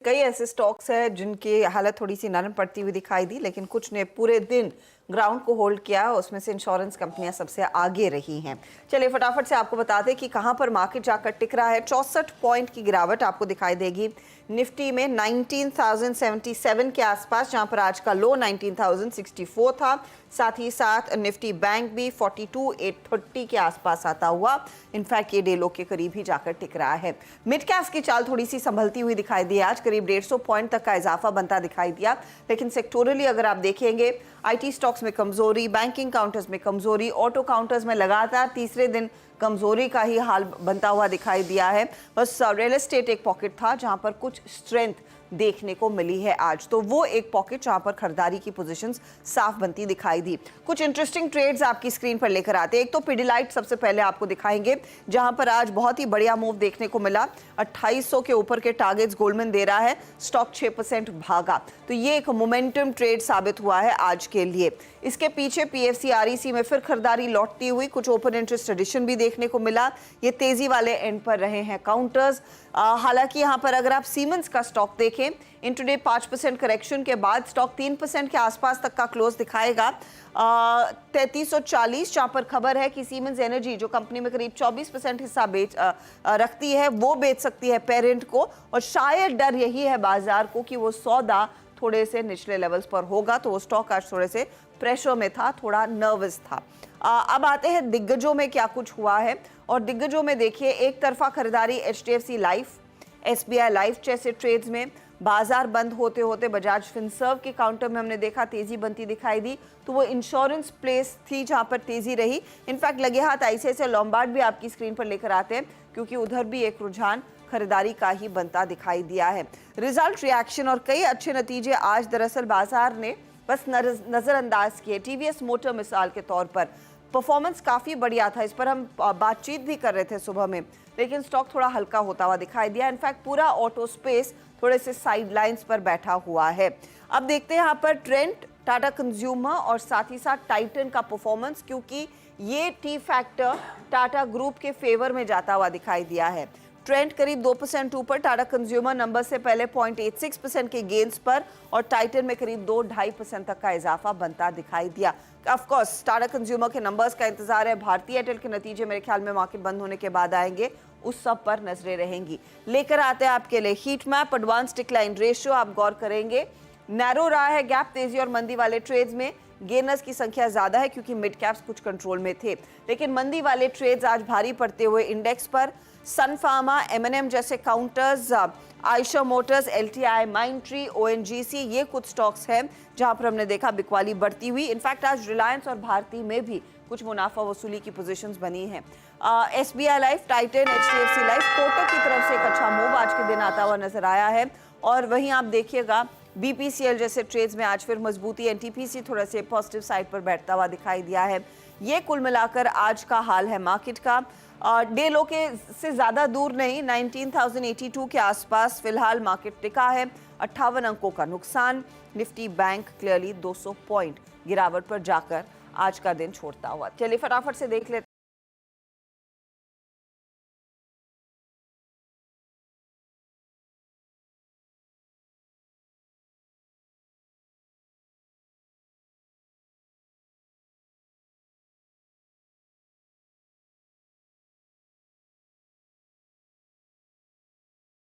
कई ऐसे स्टॉक्स हैं जिनकी हालत थोड़ी सी नरम पड़ती हुई दिखाई दी, लेकिन कुछ ने पूरे दिन ग्राउंड को होल्ड किया। उसमें से इंश्योरेंस कंपनियां सबसे आगे रही हैं। चलिए फटाफट से आपको बता दें कि कहां पर मार्केट जाकर टिक रहा है। 64 पॉइंट की गिरावट आपको दिखाई देगी निफ्टी में 19,077 के आसपास, जहां पर आज का लो 19,064 था। साथ ही साथ निफ्टी बैंक भी 42,830 के आसपास आता हुआ इनफैक्ट ये डे लो के करीब ही जाकर टिक रहा है। मिड कैप्स की चाल थोड़ी सी संभलती हुई दिखाई दी। आज करीब 150 पॉइंट तक का इजाफा बनता दिखाई दिया, लेकिन सेक्टोरली अगर आप देखेंगे आईटी स्टॉक्स में कमजोरी, बैंकिंग काउंटर्स में कमजोरी, ऑटो काउंटर्स में लगातार तीसरे दिन कमजोरी का ही हाल बनता हुआ दिखाई दिया है। बस रियल एस्टेट एक पॉकेट था जहां पर कुछ स्ट्रेंथ देखने को मिली है आज, तो वो एक पॉकेट जहां पर खरीदारी की पोजीशंस साफ बनती दिखाई दी। कुछ इंटरेस्टिंग ट्रेड्स आपकी स्क्रीन पर लेकर आते हैं। एक तो पिडिलाइट सबसे पहले आपको दिखाएंगे, जहां पर आज बहुत ही बढ़िया मूव देखने को मिला। 2800 के ऊपर के टारगेट्स गोल्डमैन दे रहा है, स्टॉक 6% भागा, तो ये एक मोमेंटम ट्रेड साबित हुआ है आज के लिए। इसके पीछे पीएफसी आरईसी में फिर खरीदारी लौटती हुई, कुछ ओपन इंटरेस्ट एडिशन भी देखने को मिला। ये तेजी वाले एंड पर रहे हैं काउंटर्स। हालांकि यहां पर अगर आप सीमेंस का स्टॉक देखें, इंट्राडे 5% करेक्शन के बाद स्टॉक 3% के आसपास तक का क्लोज दिखाएगा। 3340 जहां पर खबर है कि सीमेंस एनर्जी जो कंपनी में करीब 24% हिस्सा रखती है, वो बेच सकती है पेरेंट को, और शायद डर यही है बाजार को कि वो सौदा थोड़े से निचले लेवल्स पर होगा, तो वो स्टॉक आज थोड़े से प्रेशर में था, थोड़ा नर्वस था। अब आते हैं दिग्गजों में क्या कुछ हुआ है। और दिग्गजों में देखिए, एक तरफा खरीदारी एचडीएफसी लाइफ, एसबीआई लाइफ जैसे ट्रेड्स में। बाजार बंद होते होते बजाज फिनसर्व के काउंटर में हमने देखा तेजी बनती दिखाई दी, तो वो इंश्योरेंस प्लेस थी जहां पर तेजी रही। इनफैक्ट लगे हाथ आईसीआईसीआई लोम्बार्ड भी आपकी स्क्रीन पर लेकर आते हैं, क्योंकि उधर भी एक रुझान खरीदारी का ही बनता दिखाई दिया है। रिजल्ट, रिएक्शन और कई अच्छे नतीजे आज दरअसल बाजार ने बस नजरअंदाज किए। टीवीएस मोटर मिसाल के तौर पर परफॉर्मेंस काफी बढ़िया था, इस पर हम बातचीत भी कर रहे थे सुबह में, लेकिन स्टॉक थोड़ा हल्का होता हुआ दिखाई दिया। इनफैक्ट पूरा ऑटो स्पेस थोड़े से साइडलाइंस पर बैठा हुआ है। अब देखते हैं यहाँ पर ट्रेंट, टाटा कंज्यूमर और साथ ही साथ टाइटन का परफॉर्मेंस, क्योंकि ये टी फैक्टर टाटा ग्रुप के फेवर में जाता हुआ दिखाई दिया है। ट्रेंड करीब 2% ऊपर, टाटा कंज्यूमर नंबर से पहले 0.86% के गेन्स पर, और टाइटन में करीब 2-2.5% तक का इजाफा बनता दिखाई दिया। ऑफ कोर्स टाटा कंज्यूमर के नंबर्स का इंतजार है, भारतीय एयरटेल के नतीजे मेरे ख्याल में मार्केट बंद होने के बाद आएंगे, उस सब पर नजरें रहेंगी। लेकर आते हैं आपके लिए heat map, advance decline ratio. आप गौर करेंगे नैरो रहा है गैप तेजी और मंदी वाले ट्रेड्स में। गेनर्स की संख्या ज्यादा है क्योंकि मिड कैप्स कुछ कंट्रोल में थे, लेकिन मंदी वाले ट्रेड्स आज भारी पड़ते हुए इंडेक्स पर सन फार्मा, एमएनएम जैसे counters, Eicher Motors, LTI, Mindtree, ONGC, ये कुछ स्टॉक्स हैं जहां पर हमने देखा बिकवाली बढ़ती हुई। इनफैक्ट आज रिलायंस और भारती में भी कुछ मुनाफा वसूली की पोजीशंस बनी हैं। SBI life, Titan, HDFC life, Kotak की तरफ से एक अच्छा मूव आज के दिन आता हुआ नजर आया है। और वहीं आप देखिएगा बीपीसीएल जैसे ट्रेड्स में आज फिर मजबूती, एनटीपीसी थोड़ा से पॉजिटिव साइड पर बैठता हुआ दिखाई दिया है। ये कुल मिलाकर आज का हाल है मार्केट का। डे लो के से ज़्यादा दूर नहीं, 19,082 के आसपास फिलहाल मार्केट टिका है। 58 अंकों का नुकसान। निफ्टी बैंक क्लियरली 200 पॉइंट गिरावट पर जाकर आज का दिन छोड़ता हुआ। चलिए फटाफट से देख लेते हैं